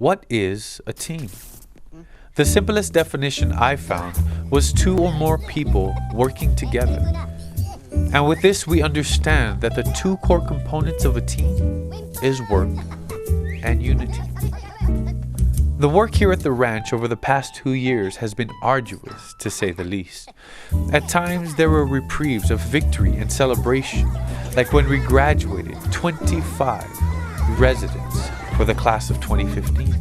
What is a team? The simplest definition I found was two or more people working together. And with this, we understand that the two core components of a team is work and unity. The work here at the ranch over the past 2 years has been arduous, to say the least. At times, there were reprieves of victory and celebration, like when we graduated 25 residents for the class of 2015.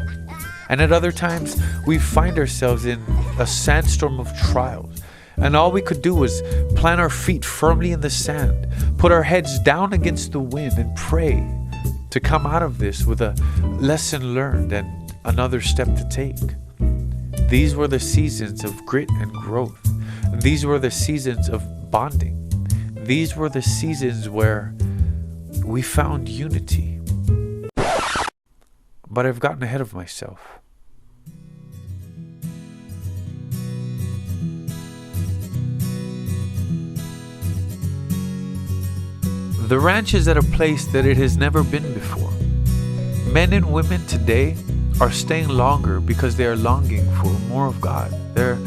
And at other times, we find ourselves in a sandstorm of trials, and all we could do was plant our feet firmly in the sand, put our heads down against the wind, and pray to come out of this with a lesson learned and another step to take. These were the seasons of grit and growth. These were the seasons of bonding. These were the seasons where we found unity. But I've gotten ahead of myself. The ranch is at a place that it has never been before. Men and women today are staying longer because they are longing for more of God. There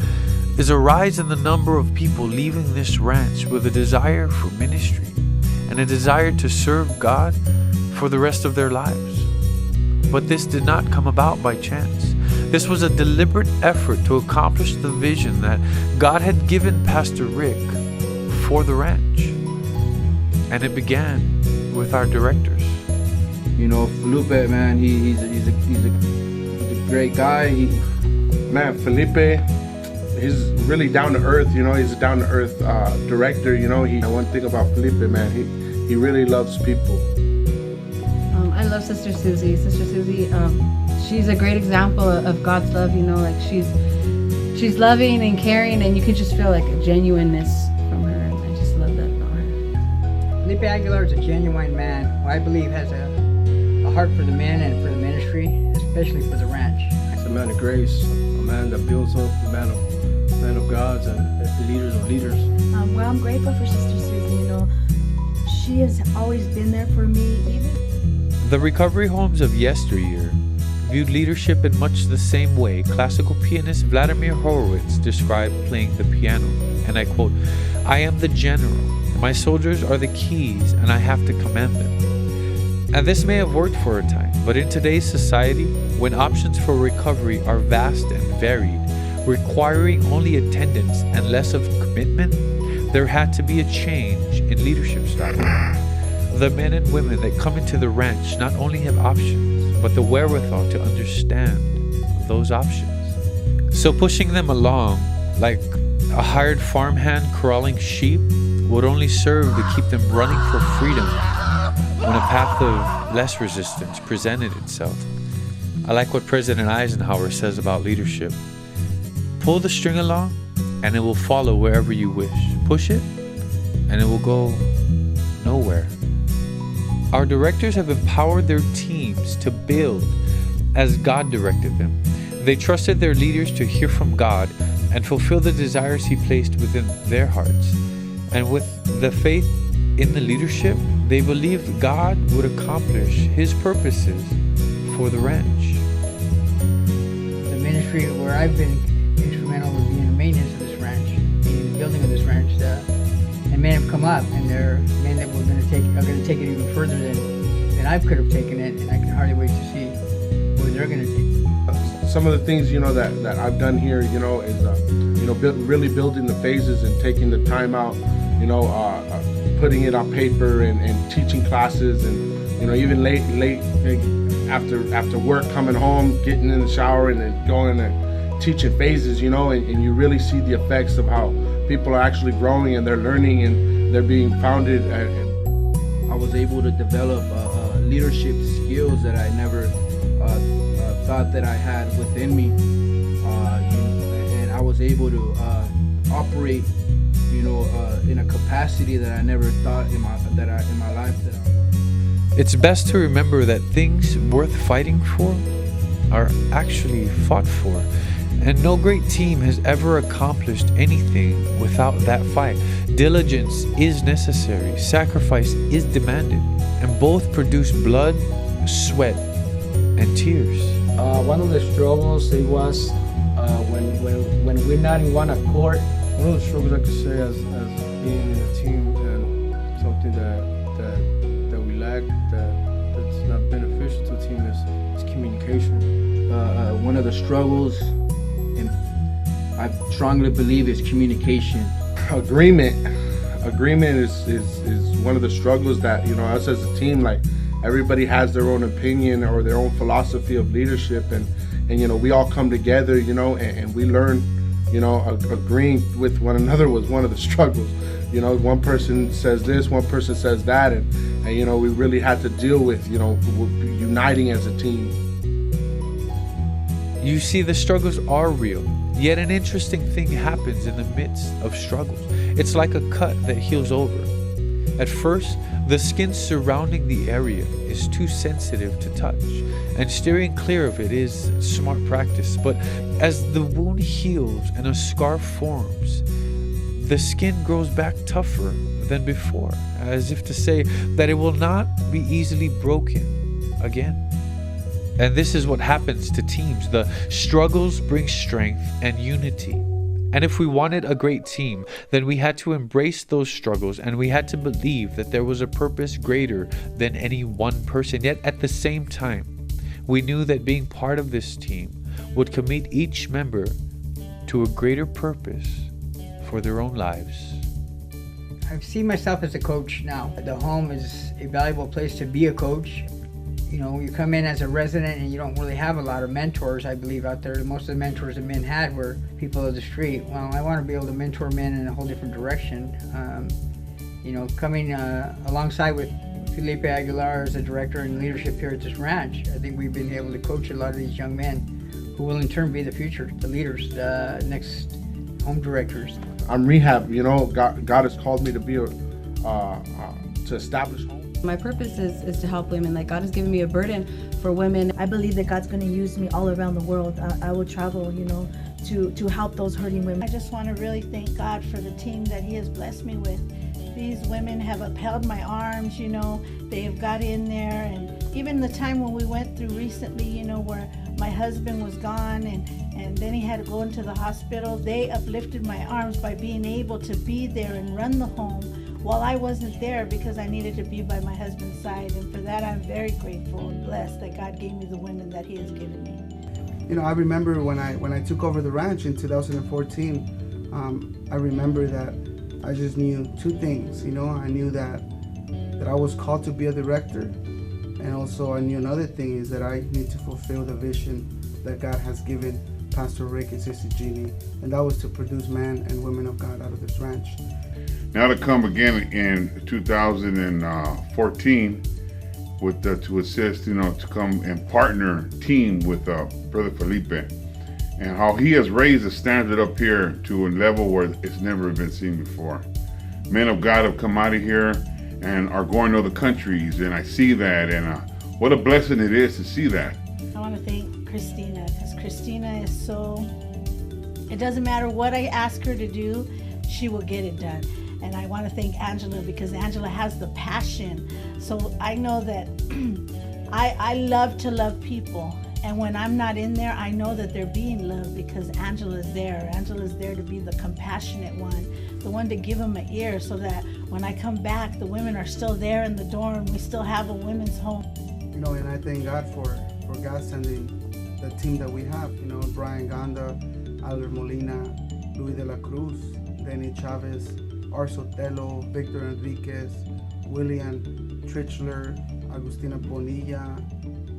is a rise in the number of people leaving this ranch with a desire for ministry and a desire to serve God for the rest of their lives. But this did not come about by chance. This was a deliberate effort to accomplish the vision that God had given Pastor Rick for the ranch. And it began with our directors. You know, Felipe, man, he's a great guy. Man, Felipe, he's really down to earth. You know, he's a down to earth director. You know, one thing about Felipe, man, he really loves people. I love Sister Susie. Sister Susie, she's a great example of God's love. You know, like she's loving and caring, and you can just feel like a genuineness from her. And I just love that about her. Felipe Aguilar is a genuine man who I believe has a heart for the men and for the ministry, especially for the ranch. He's a man of grace, a man that builds up, a man of God's and the leaders of leaders. Well, I'm grateful for Sister Susie. You know, she has always been there for me. The recovery homes of yesteryear viewed leadership in much the same way classical pianist Vladimir Horowitz described playing the piano, and I quote, "I am the general, my soldiers are the keys, and I have to command them." And this may have worked for a time, but in today's society, when options for recovery are vast and varied, requiring only attendance and less of commitment, there had to be a change in leadership style. The men and women that come into the ranch not only have options, but the wherewithal to understand those options. So pushing them along like a hired farmhand corralling sheep would only serve to keep them running for freedom when a path of less resistance presented itself. I like what President Eisenhower says about leadership. Pull the string along and it will follow wherever you wish. Push it and it will go nowhere. Our directors have empowered their teams to build as God directed them. They trusted their leaders to hear from God and fulfill the desires He placed within their hearts. And with the faith in the leadership, they believed God would accomplish His purposes for the ranch. The ministry where I've been instrumental would be in the maintenance of this ranch, in the building of this ranch. And men have come up, and they're men that are going to take it even further than I could have taken it, and I can hardly wait to see where they're going to take it. Some of the things, you know, that I've done here, you know, is really building the phases and taking the time out, you know, putting it on paper and teaching classes, and you know, even late after work, coming home, getting in the shower, and then going and teaching phases, you know, and you really see the effects of how people are actually growing and they're learning and they're being founded. I was able to develop leadership skills that I never thought that I had within me, and I was able to operate, you know, in a capacity that I never thought in my life. It's best to remember that things worth fighting for are actually fought for. And no great team has ever accomplished anything without that fight. Diligence is necessary, sacrifice is demanded, and both produce blood, sweat, and tears. One of the struggles it was when we're not in one accord. One of the struggles I could say as being in a team and something that we lack that's not beneficial to a team is communication. One of the struggles, and I strongly believe, is communication. Agreement is one of the struggles that, you know, us as a team, like, everybody has their own opinion or their own philosophy of leadership, and you know, we all come together, you know, and we learn, you know, agreeing with one another was one of the struggles. You know, one person says this, one person says that, and you know, we really had to deal with, you know, uniting as a team. You see, the struggles are real, yet an interesting thing happens in the midst of struggles. It's like a cut that heals over. At first, the skin surrounding the area is too sensitive to touch, and steering clear of it is smart practice. But as the wound heals and a scar forms, the skin grows back tougher than before, as if to say that it will not be easily broken again. And this is what happens to teams. The struggles bring strength and unity. And if we wanted a great team, then we had to embrace those struggles, and we had to believe that there was a purpose greater than any one person. Yet at the same time, we knew that being part of this team would commit each member to a greater purpose for their own lives. I see myself as a coach now. The home is a valuable place to be a coach. You know, you come in as a resident and you don't really have a lot of mentors, I believe, out there. Most of the mentors that men had were people of the street. Well, I want to be able to mentor men in a whole different direction. You know, coming alongside with Felipe Aguilar as a director and leadership here at this ranch, I think we've been able to coach a lot of these young men who will in turn be the future, the leaders, the next home directors. I'm rehab, you know, God has called me to be to establish home. My purpose is to help women. Like, God has given me a burden for women. I believe that God's going to use me all around the world. I will travel, you know, to help those hurting women. I just want to really thank God for the team that He has blessed me with. These women have upheld my arms, you know, they have got in there, and even the time when we went through recently, you know, where my husband was gone and then he had to go into the hospital, they uplifted my arms by being able to be there and run the home while I wasn't there, because I needed to be by my husband's side. And for that, I'm very grateful and blessed that God gave me the women that He has given me. You know, I remember when I took over the ranch in 2014, I remember that I just knew two things. You know, I knew that I was called to be a director, and also I knew another thing is that I need to fulfill the vision that God has given Pastor Rick and Sister Jeannie, and that was to produce men and women of God out of this ranch. Now to come again in 2014 with to assist, you know, to come and partner team with Brother Felipe, and how he has raised the standard up here to a level where it's never been seen before. Men of God have come out of here and are going to other countries, and I see that, and what a blessing it is to see that. I want to thank Christina, because Christina is so, it doesn't matter what I ask her to do, she will get it done. And I want to thank Angela, because Angela has the passion. So I know that I love to love people. And when I'm not in there, I know that they're being loved because Angela's there. Angela's there to be the compassionate one, the one to give them an ear, so that when I come back, the women are still there in the dorm. We still have a women's home. You know, and I thank God for God sending the team that we have. You know, Brian Ganda, Albert Molina, Luis de la Cruz, Denny Chavez, Arsotelo, Victor Enriquez, William Trichler, Agustina Bonilla,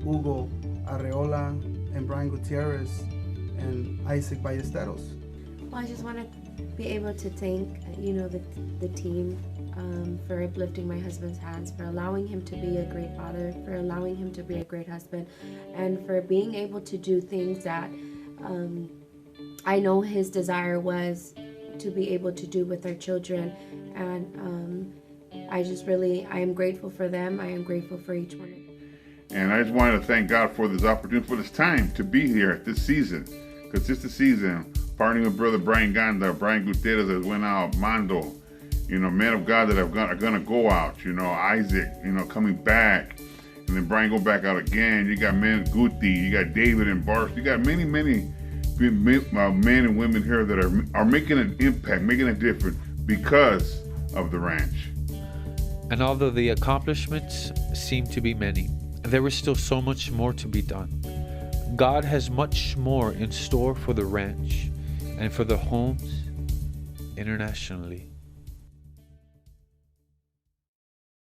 Hugo Arreola, and Brian Gutierrez, and Isaac Ballesteros. Well, I just want to be able to thank, you know, the team for uplifting my husband's hands, for allowing him to be a great father, for allowing him to be a great husband, and for being able to do things that I know his desire was to be able to do with our children. And I am grateful for them. I am grateful for each one of them. And I just wanted to thank God for this opportunity, for this time to be here at this season, because it's the season, partnering with Brother Brian Ganda, Brian Gutierrez that went out, Mando, you know, men of God that are going to go out, you know, Isaac, you know, coming back, And then Brian go back out again. You got men, Guti, you got David and Bars. You got many men and women here that are making an impact, making a difference because of the ranch. And although the accomplishments seem to be many, there is still so much more to be done. God has much more in store for the ranch and for the homes internationally.